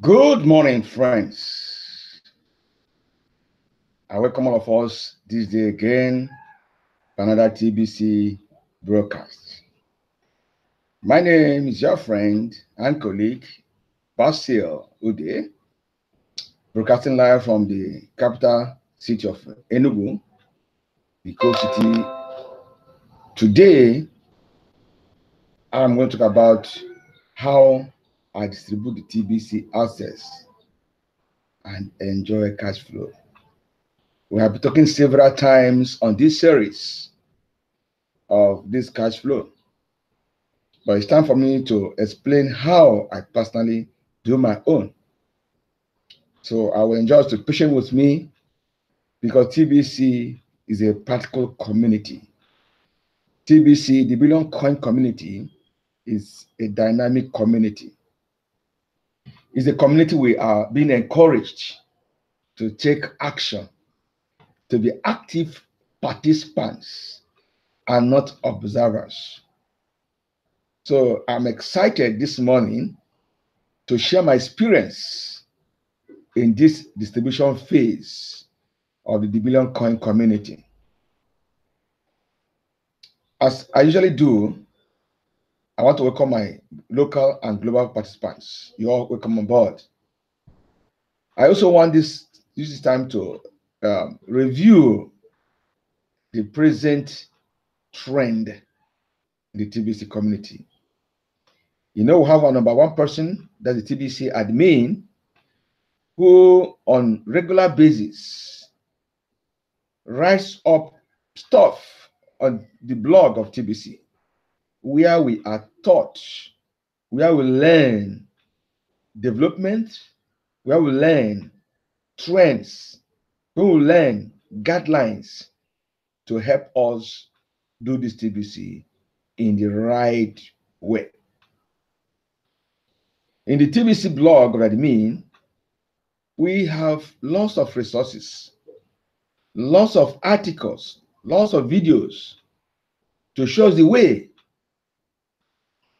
Good morning, friends. I welcome all of us this day again for another TBC broadcast. My name is your friend and colleague, Basil Ude, broadcasting live from the capital city of Enugu, the coast city. Today, I'm going to talk about how I distribute the TBC assets and enjoy cash flow. We have been talking several times on this series of this cash flow, but it's time for me to explain how I personally do my own. So I will enjoy you to be patient with me because TBC is a practical community. TBC, the Billion Coin community, is a dynamic community. It's a community we are being encouraged to take action, to be active participants and not observers. So I'm excited this morning to share my experience in this distribution phase of the Billion Coin community. As I usually do, I want to welcome my local and global participants. You all welcome on board. I also want use this time to review the present trend in the TBC community. You know, we have our number one person, that's the TBC admin, who on regular basis writes up stuff on the blog of TBC, where we are taught, where we learn development, where we learn trends, where we learn guidelines to help us do this TBC in the right way. In the TBC blog of admin, we have lots of resources, lots of articles, lots of videos to show us the way,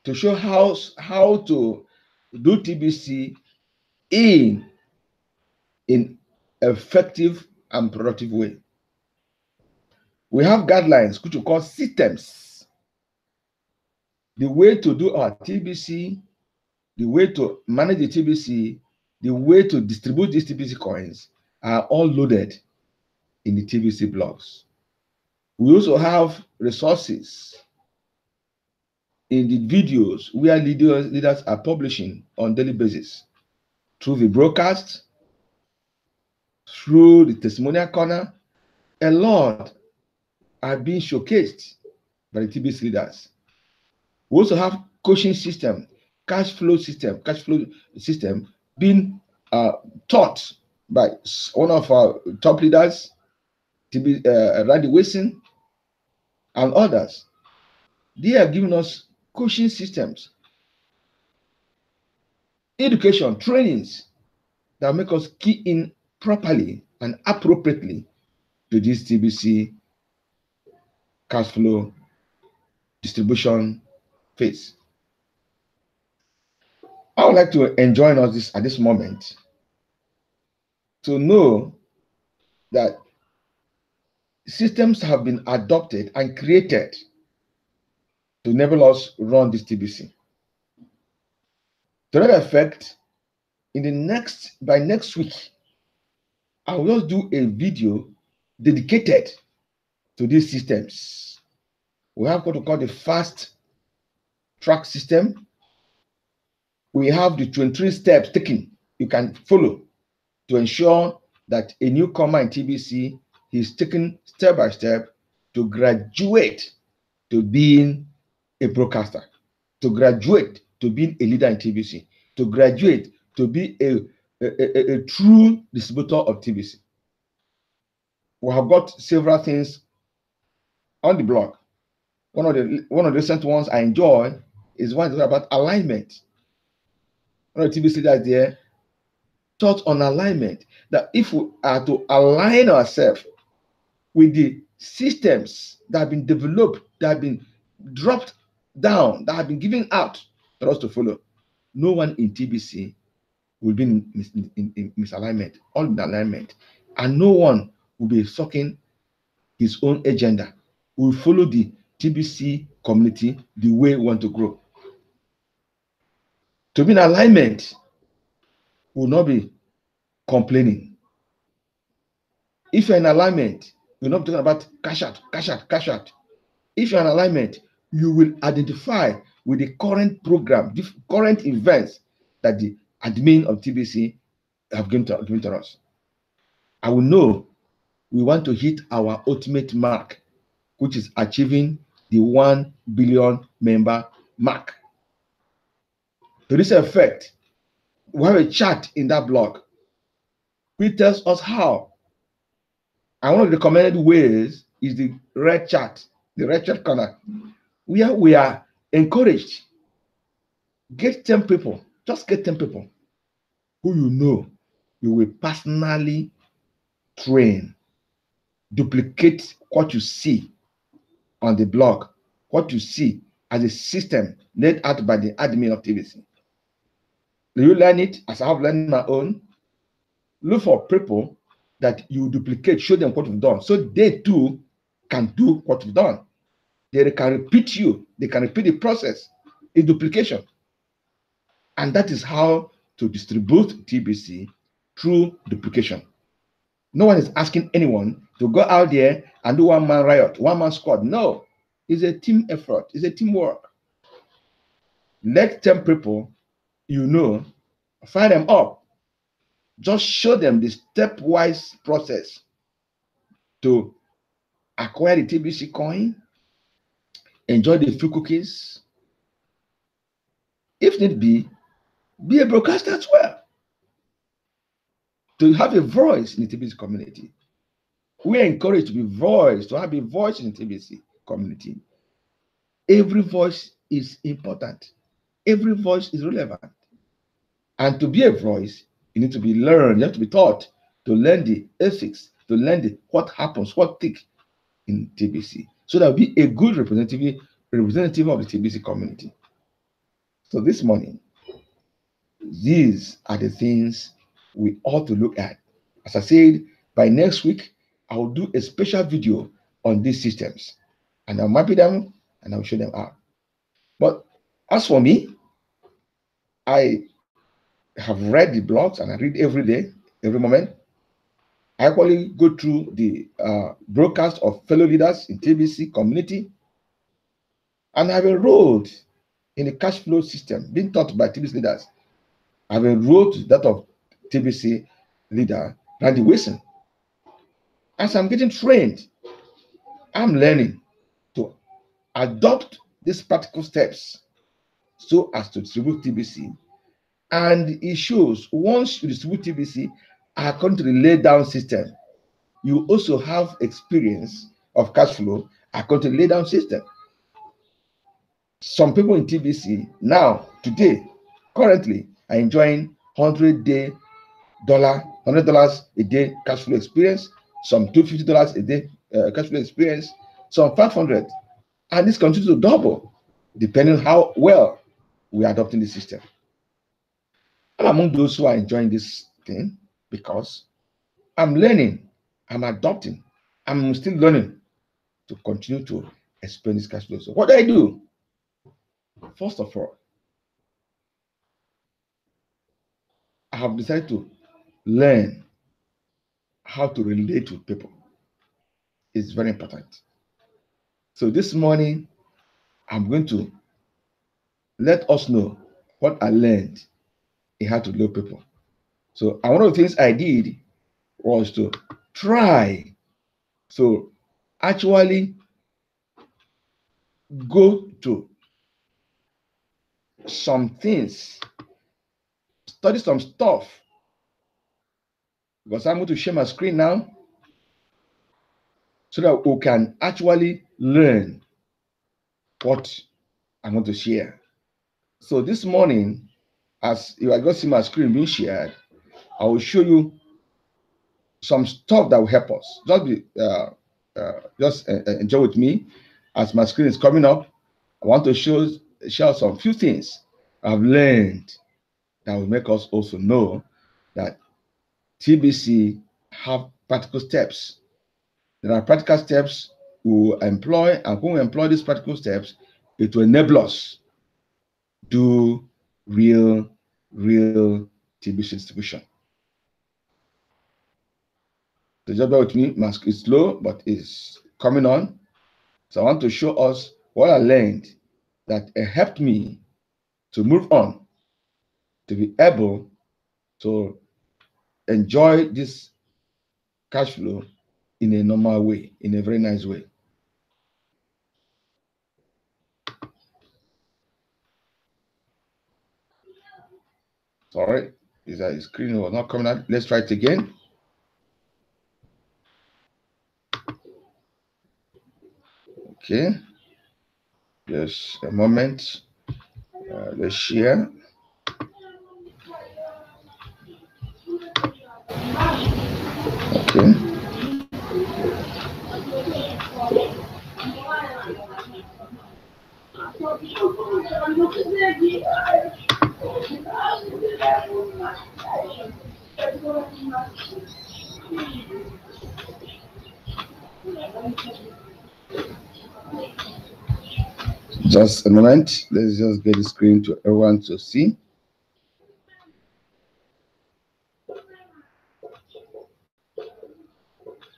to show how to do TBC in effective and productive way. We have guidelines which we call systems. The way to do our TBC, the way to manage the TBC, the way to distribute these TBC coins are all loaded in the TBC blogs. We also have resources in the videos where leaders are publishing on daily basis through the broadcast, through the testimonial corner. A lot are being showcased by the TBC leaders. We also have coaching system, cash flow system being taught by one of our top leaders, Randy Wilson, and others. They have given us coaching systems, education, trainings that make us key in properly and appropriately to this TBC cash flow distribution phase. I would like to enjoin us at this moment to know that systems have been adopted and created to enable us run this TBC. To that effect, by next week, I will just do a video dedicated to these systems. We have what we call the fast track system. We have the 23 steps taken you can follow to ensure that a newcomer in TBC is taken step by step to graduate to being a broadcaster, to graduate to being a leader in TBC, to graduate to be a true distributor of TBC. We have got several things on the blog. One of the recent ones I enjoy is one about alignment. One of the TBC leaders there taught on alignment, that if we are to align ourselves with the systems that have been developed, that have been dropped down, that have been given out for us to follow, no one in TBC will be in misalignment, all in alignment, and no one will be sucking his own agenda. We will follow the TBC community the way we want to grow. To be in alignment, we will not be complaining. If you're in alignment, you're not talking about cash out, cash out, cash out. If you're in alignment, you will identify with the current program, the current events that the admin of TBC have given to us. I will know we want to hit our ultimate mark, which is achieving the 1 billion member mark. To this effect, we have a chart in that blog which tells us how. And one of the recommended ways is the red chart, the red chart corner, where we are encouraged. Get 10 people, just get 10 people who you know you will personally train, duplicate what you see on the blog, what you see as a system laid out by the admin of TBC. Do you learn it as I have learned my own? Look for people that you duplicate, show them what you've done, so they too can do what you've done. They can repeat you, they can repeat the process in duplication. And that is how to distribute TBC through duplication. No one is asking anyone to go out there and do one-man riot, one-man squad. No, it's a team effort, it's a teamwork. Let 10 people you know, fire them up. Just show them the stepwise process to acquire the TBC coin, enjoy the free cookies. If need be a broadcaster as well. To have a voice in the TBC community. We are encouraged to be voice, to have a voice in the TBC community. Every voice is important. Every voice is relevant. And to be a voice, you need to be learned, you have to be taught to learn the ethics, to learn what happens, what tick in TBC. So that will be a good representative of the TBC community. So this morning, these are the things we ought to look at. As I said, by next week, I will do a special video on these systems. And I'll map them and I'll show them out. But as for me, I have read the blogs and I read every day, every moment. I actually go through the broadcast of fellow leaders in TBC community. And I have enrolled in the cash flow system being taught by TBC leaders. I have enrolled that of TBC leader, Randy Wilson. As I'm getting trained, I'm learning to adopt these practical steps so as to distribute TBC. And it shows once you distribute TBC according to the laid down system, you also have experience of cash flow according to the laid down system. Some people in TBC now, today, currently, are enjoying $100 a day cash flow experience, some $250 a day cash flow experience, some $500, and this continues to double depending on how well we are adopting the system. I'm among those who are enjoying this thing because I'm learning, I'm adopting, I'm still learning to continue to expand this cash flow. So what do I do? First of all, I have decided to learn how to relate with people. It's very important. So this morning, I'm going to let us know what I learned in how to relate with people. So one of the things I did was to try. So actually go to some things, study some stuff, because I'm going to share my screen now so that we can actually learn what I'm going to share. So this morning, as you are going to see my screen being shared, I will show you some stuff that will help us. Just enjoy with me as my screen is coming up. I want to share some few things I've learned that will make us also know that TBC have practical steps. There are practical steps we employ, and when we employ these practical steps, it will enable us do real TBC distribution. So just bear with me, mask is slow, but it's coming on. So I want to show us what I learned that helped me to move on, to be able to enjoy this cash flow in a normal way, in a very nice way. Sorry, is that screen was not coming out? Let's try it again. Okay, just a moment. Let's share. Okay. Just a moment. Let's just get the screen to everyone to see.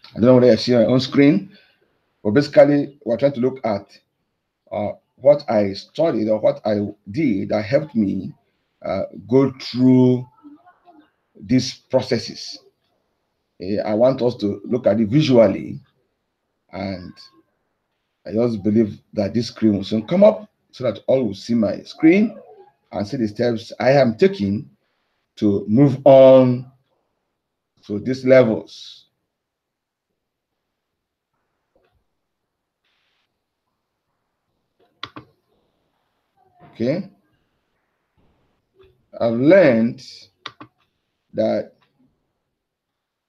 I don't know whether I see my own screen, but basically we're trying to look at what I studied or what I did that helped me go through these processes. I want us to look at it visually, and I just believe that this screen will soon come up so that all will see my screen and see the steps I am taking to move on to these levels. Okay. I've learned that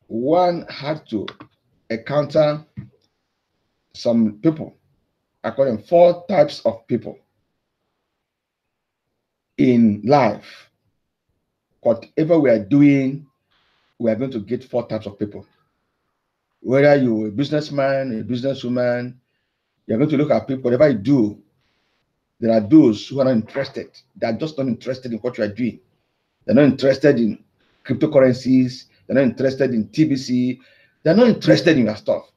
one had to encounter some people. I call them 4 types of people in life. Whatever we are doing, we are going to get 4 types of people. Whether you're a businessman, a businesswoman, you're going to look at people, whatever you do, there are those who are not interested. They're just not interested in what you are doing. They're not interested in cryptocurrencies. They're not interested in TBC. They're not interested in your stuff.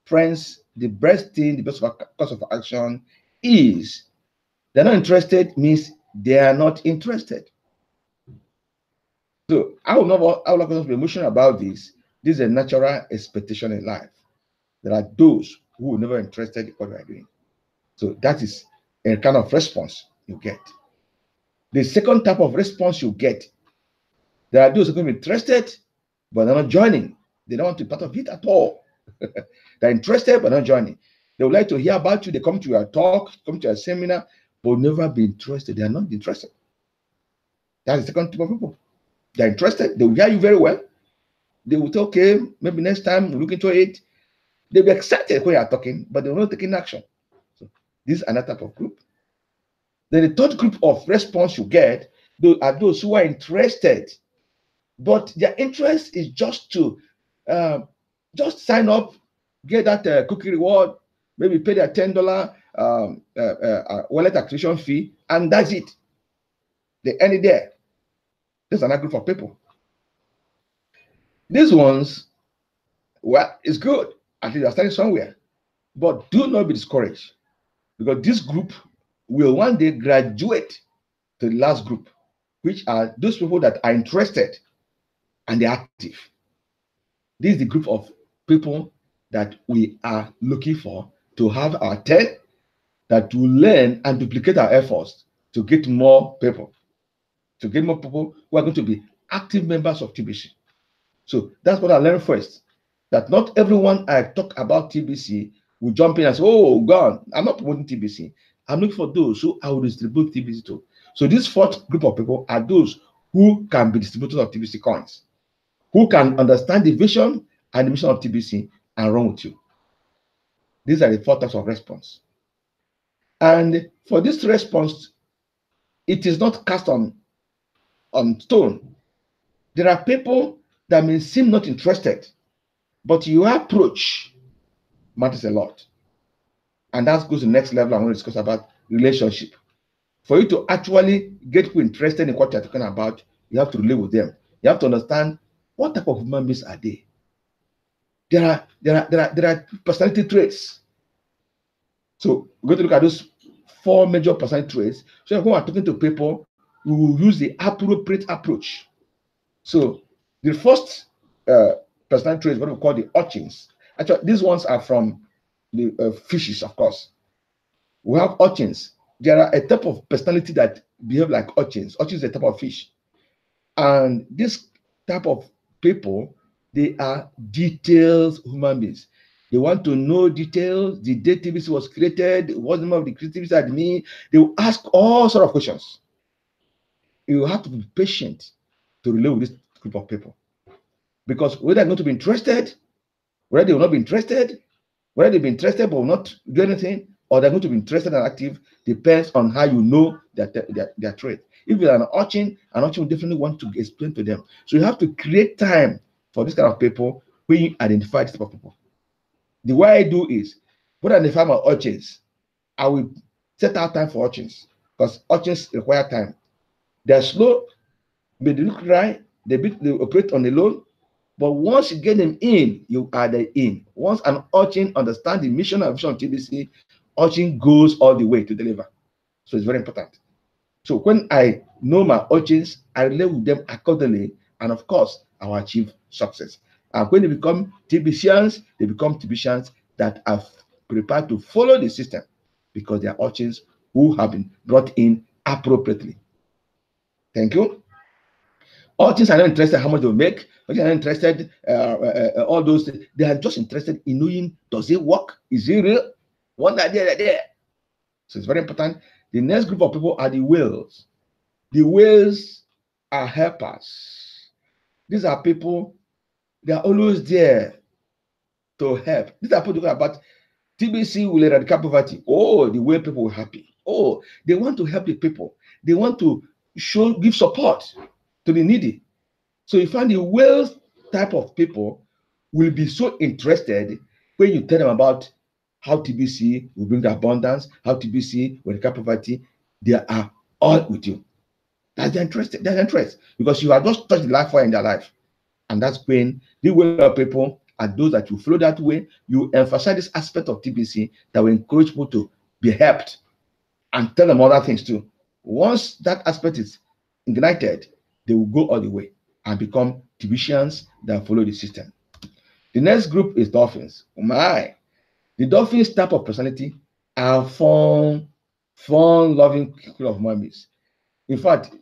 Friends, the best thing, the best course of action is they're not interested means they are not interested. So I will not be emotional about this. This is a natural expectation in life. There are those who are never interested in what we are doing. So that is a kind of response you get. The second type of response you get, there are those who are going to be interested, but they're not joining. They don't want to be part of it at all. They're interested, but not joining. They would like to hear about you. They come to your talk, come to your seminar, but will never be interested. They are not interested. That's the second type of people. They're interested. They will hear you very well. They will say, okay, maybe next time we'll look into it. They'll be excited when you're talking, but they will not take action. So this is another type of group. Then the third group of response you get are those who are interested, but their interest is just to just sign up, get that cookie reward, maybe pay their $10 wallet acquisition fee, and that's it. They end it there. There's another group of people. These ones, well, it's good. At least they're starting somewhere. But do not be discouraged, because this group will one day graduate to the last group, which are those people that are interested and they're active. This is the group of people that we are looking for to have our 10 that will learn and duplicate our efforts to get more people, who are going to be active members of TBC. So that's what I learned first, that not everyone I talk about TBC will jump in and say, oh, God, I'm not promoting TBC. I'm looking for those who I will distribute TBC to. So this fourth group of people are those who can be distributors of TBC coins, who can understand the vision and the mission of TBC and run with you. These are the 4 types of response. And for this response, it is not cast on on stone. There are people that may seem not interested, but your approach matters a lot. And that goes to the next level. I want to discuss about relationship. For you to actually get people interested in what you're talking about, you have to relate with them. You have to understand what type of human beings are they. There are personality traits. So we're going to look at those 4 major personality traits. So when we're talking to people, we will use the appropriate approach. So the first personality trait is what we call the urchins. Actually, these ones are from the fishes, of course. We have urchins. There are a type of personality that behave like urchins. Urchins is a type of fish. And this type of people, they are detailed human beings. They want to know details. The day TBC was created, what the name of the creativity admin. They will ask all sort of questions. You have to be patient to relate with this group of people. Because whether they're going to be interested, whether they will not be interested, whether they'll be interested but will not do anything, or they're going to be interested and active, depends on how you know their trait. If you're an urchin will definitely want to explain to them. So you have to create time for this kind of people when you identify this type of people. The way I do is, when I identify my urchins, I will set out time for urchins, because urchins require time. They're slow, but they look dry, they operate on the loan. But once you get them in, you are the in. Once an urchin understands the mission and vision of TBC, urchin goes all the way to deliver. So it's very important. So when I know my urchins, I relate with them accordingly, and of course, I will achieve success. And when they become TBCians, they become TBCians that are prepared to follow the system, because they are urchins who have been brought in appropriately. Thank you. Urchins are not interested in how much they make. Urchins are not interested all those things. They are just interested in knowing, does it work? Is it real? One idea there. So it's very important. The next group of people are the whales. The whales are helpers. These are people, they are always there to help. These are people talking about TBC will eradicate poverty. Oh, the whale people are happy. Oh, they want to help the people. They want to give support to the needy. So you find the whales type of people will be so interested when you tell them about how TBC will bring the abundance, how TBC will eradicate poverty. They are all with you. That's their interest. Their interest, because you have just touched the life fire in their life. And that's when the way of people are those that you follow that way. You emphasize this aspect of TBC that will encourage people to be helped, and tell them other things too. Once that aspect is ignited, they will go all the way and become TBCians that follow the system. The next group is dolphins. Oh my. The dolphins type of personality are fun-loving people of human beings. In fact,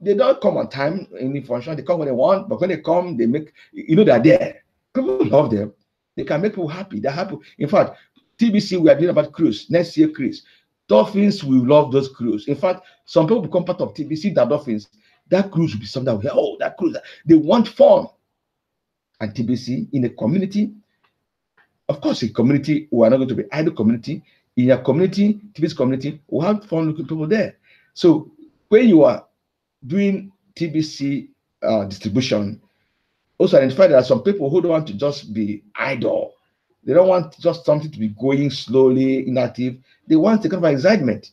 they don't come on time in the function. They come when they want, but when they come, they make, they're there. People love them. They can make people happy. They're happy. In fact, TBC, we are doing about cruise. Next year, cruise. Dolphins will love those cruise. In fact, some people become part of TBC, that dolphins. That cruise will be something that we hear, oh, that cruise. They want fun. And TBC, in a community, of course, a community, we are not going to be idle community. In a community, TBC community, we have fun looking people there. So when you are doing TBC distribution, also identify there are some people who don't want to just be idle. They don't want just something to be going slowly, inactive. They want a kind of excitement.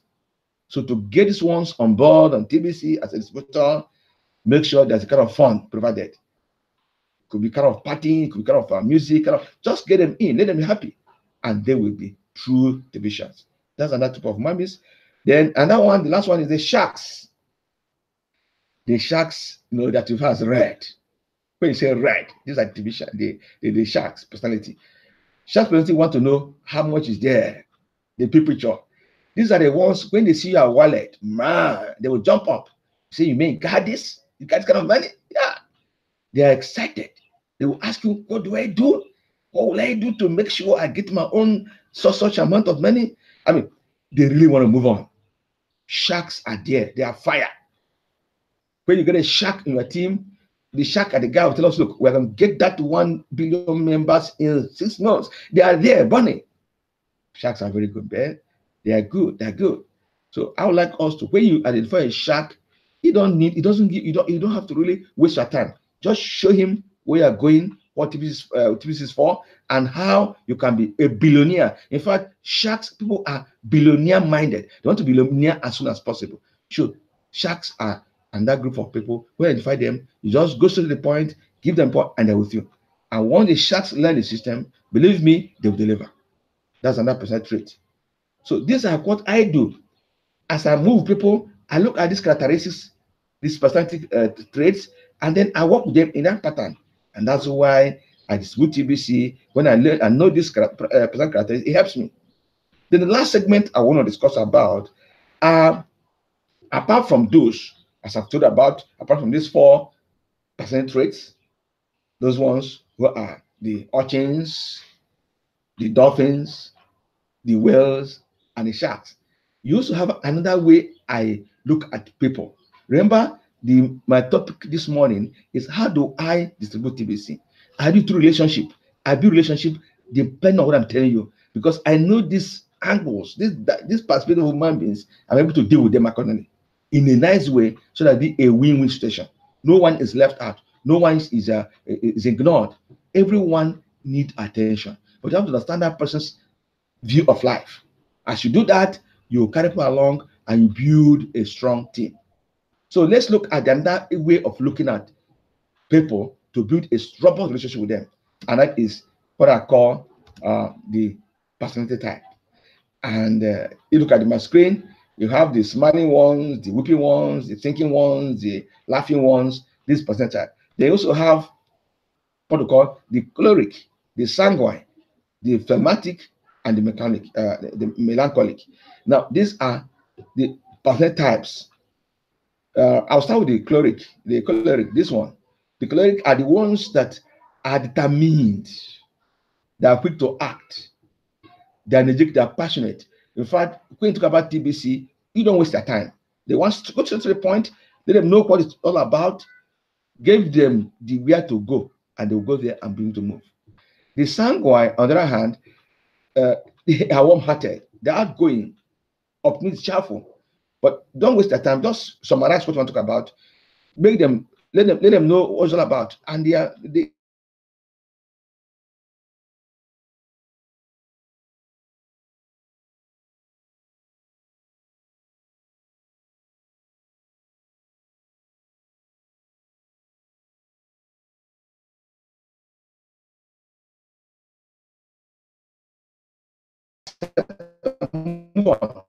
So to get these ones on board on TBC as a distributor, make sure there's a kind of fun provided. It could be kind of partying, it could be kind of music, just get them in, let them be happy, and they will be true TBCians. That's another type of mummies. Then another one, the last one is the sharks. The sharks, that you have red. When you say red, these are TBC, the sharks personality. Sharks personality want to know how much is there, the picture. These are the ones, when they see your wallet, man, they will jump up. Say, you mean, got this? You got this kind of money? Yeah. They are excited. They will ask you, what do I do? What will I do to make sure I get my own such amount of money? I mean, they really want to move on. Sharks are there. They are fire. When you get a shark in your team, the shark and the guy will tell us, look, we're going to get that 1 billion members in 6 months. They are there, burning. Sharks are very good, man. They are good. They're good. So I would like us to, when you identify a shark, He doesn't give, you don't have to really waste your time. Just show him where you're going, what TBC is for, and how you can be a billionaire. In fact, sharks, people are billionaire minded. They want to be billionaire as soon as possible. Sure, sharks are, and that group of people, when you identify them, you just go straight to the point, give them point, and they're with you. And once the sharks learn the system, believe me, they will deliver. That's another percent trait. So these are what I do. As I move people, I look at these characteristics, these personality traits, and then I work with them in that pattern. And that's why I distribute TBC. When I learn and know this personality characteristics, it helps me. Then the last segment I want to discuss about are, apart from those, as I've told about, apart from these 4 personality traits, those ones who are the urchins, the dolphins, the whales, and the sharks. You also have another way I look at people. Remember, my topic this morning is how do I distribute TBC? I do through relationship. I build relationship depending on what I'm telling you, because I know these angles, this perspective of human beings. I'm able to deal with them accordingly in a nice way, so that it be a win-win situation. No one is left out. No one is ignored. Everyone needs attention, but you have to understand that person's view of life. As you do that, you carry people along and you build a strong team. So let's look at another way of looking at people to build a strong relationship with them. And that is what I call the personality type. And you look at my screen, you have the smiling ones, the weeping ones, the thinking ones, the laughing ones, this personality type. They also have what we call the choleric, the sanguine, the phlegmatic, and the melancholic. Now, these are the personality types. I'll start with the choleric, this one. The choleric are the ones that are determined, they are quick to act, they are energetic, they are passionate. In fact, when you talk about TBC, you don't waste their time. They want to go to the point, let them know what it's all about, give them the where to go, and they will go there and begin to move. The sanguine, on the other hand, they are warm-hearted, they're outgoing, optimistic, cheerful. But don't waste their time. Just summarize what you want to talk about. Make them, let them know what it's all about. And they move on.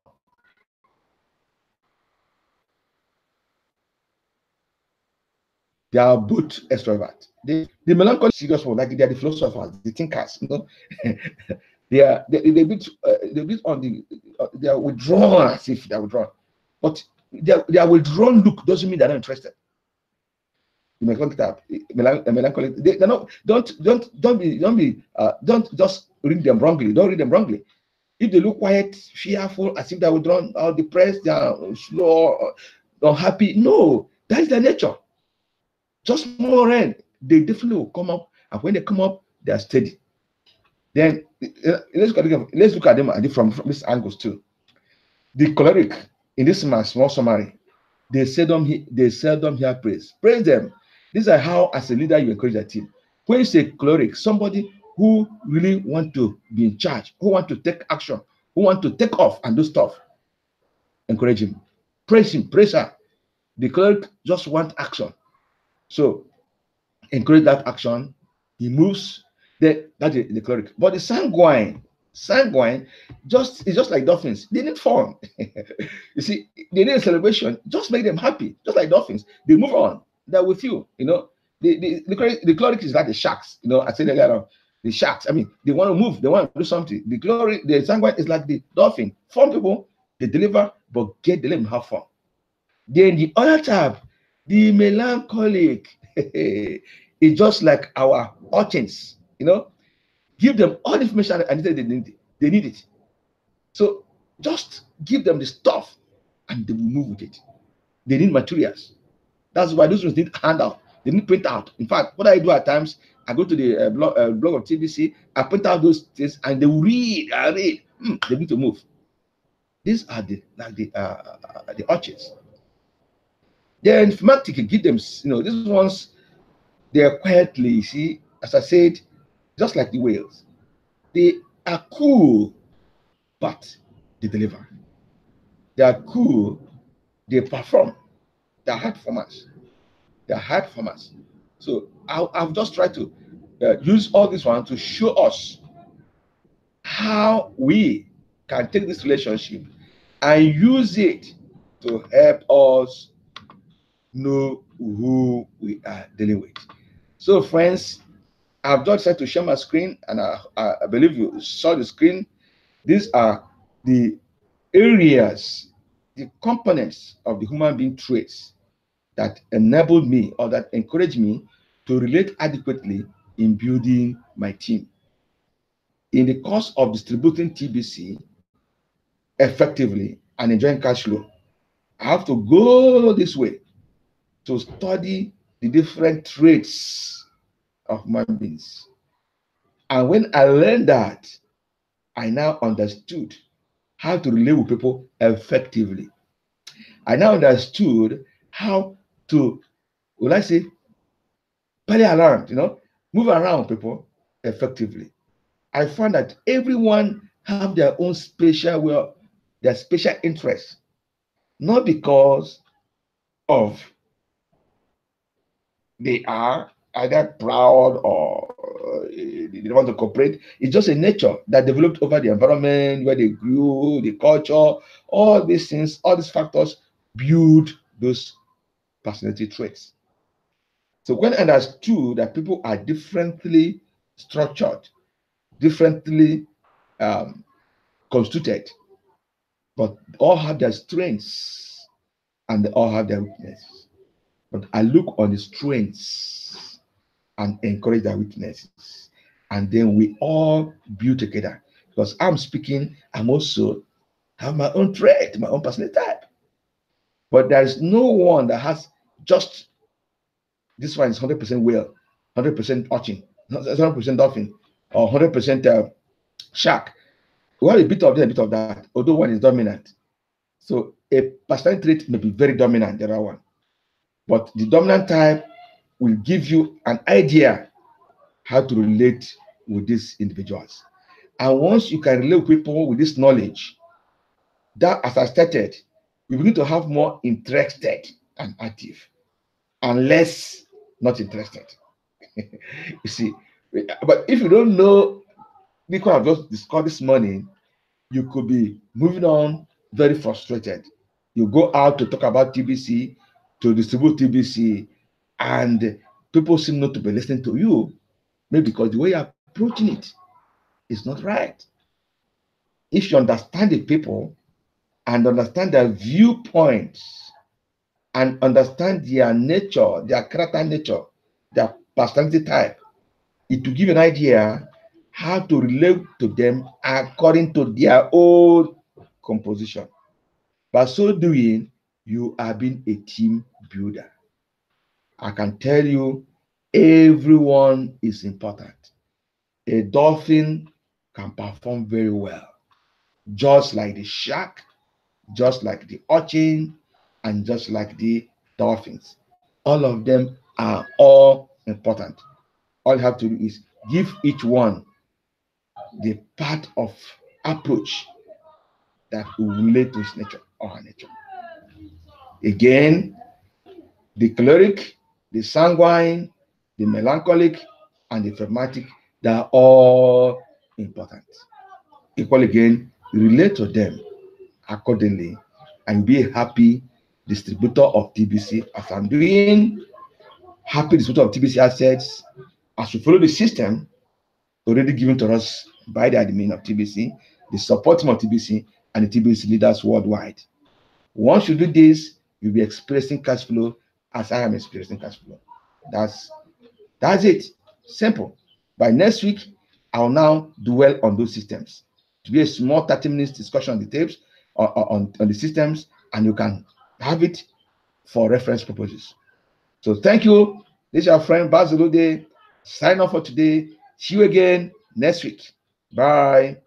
They are both extrovert. The melancholy serious one, like they are the philosophers, the thinkers. They bit on they are withdrawn, as if they are withdrawn. But their withdrawn look doesn't mean they're not interested. The melancholy, they're not. Don't just read them wrongly. Don't read them wrongly. If they look quiet, fearful, as if they're withdrawn or depressed, they are slow, unhappy. No, that is their nature. Just more end, they definitely will come up, and when they come up, they are steady. Then let's look at them from this angles too. The choleric, in this small summary, they seldom hear praise. Praise them. These are how, as a leader, you encourage a team. When you say choleric, somebody who really want to be in charge, who want to take action, who want to take off and do stuff, encourage him, praise her. The choleric just want action. So encourage that action. He moves. That's the choleric. But the sanguine is just like dolphins. They need fun. You see, they need a celebration. Just make them happy. Just like dolphins, they move on. They're with you. The choleric is like the sharks. I said earlier, the sharks. I mean, they want to move. They want to do something. The sanguine is like the dolphin. Fun people. They deliver, but let them have fun. Then the other type, the melancholic, is just like our urchins. Give them all the information and they need it. So just give them the stuff and they will move with it. They need materials. That's why those ones need handout. They need print out. In fact, what I do at times, I go to the blog of TBC, I print out those things and they will read. They need to move. These are the urchins. Then informatic, give them, these ones, they are quietly, see, as I said, just like the whales. They are cool, but they deliver. They are cool, they perform. They are high performers. They are high performers. So I've just tried to use all this one to show us how we can take this relationship and use it to help us know who we are dealing with. So, friends, I've just tried to share my screen, and I believe you saw the screen. These are the areas, the components of the human being traits that enabled me or that encouraged me to relate adequately in building my team. In the course of distributing TBC effectively and enjoying cash flow, I have to go this way to study the different traits of human beings. And when I learned that, I now understood how to relate with people effectively. I now understood how to, will I say, play around, move around people effectively. I found that everyone have their own special, their special interests, not because of they are either proud or they want to cooperate. It's just a nature that developed over the environment where they grew, the culture, all these things, all these factors build those personality traits. So when I understood that people are differently structured, differently constituted, but all have their strengths and they all have their weaknesses. But I look on the strengths and encourage their weaknesses. And then we all build together. Because I'm speaking, I'm also have my own trait, my own personality type. But there is no one that has just this one is 100% whale, 100% urchin, 100% dolphin, or 100% shark. We have a bit of this, a bit of that, although one is dominant. So a personality trait may be very dominant, the other one. But the dominant type will give you an idea how to relate with these individuals. And once you can relate with people with this knowledge, that, as I stated, you begin to have more interested and active, and less not interested. You see, but if you don't know the kind I've just discussed this morning, you could be moving on very frustrated. You go out to talk about TBC, to distribute TBC, and people seem not to be listening to you, maybe because the way you're approaching it is not right. If you understand the people and understand their viewpoints and understand their nature, their character nature, their personality type, it will give you an idea how to relate to them according to their own composition. By so doing, you are being a team builder. I can tell you, everyone is important. A dolphin can perform very well, just like the shark, just like the urchin, and just like the dolphins. All of them are all important. All you have to do is give each one the part of approach that will relate to his nature or her nature. Again, the choleric, the sanguine, the melancholic, and the phlegmatic, they are all important. Equal again, relate to them accordingly and be a happy distributor of TBC as I'm doing, happy distributor of TBC assets as we follow the system already given to us by the admin of TBC, the support team of TBC, and the TBC leaders worldwide. Once you do this, you'll be experiencing cash flow as I am experiencing cash flow. That's it. Simple. By next week, I'll now dwell on those systems. To be a small 30 minutes discussion on the tapes, on the systems, and you can have it for reference purposes. So thank you. This is your friend Bazilude. Sign off for today. See you again next week. Bye.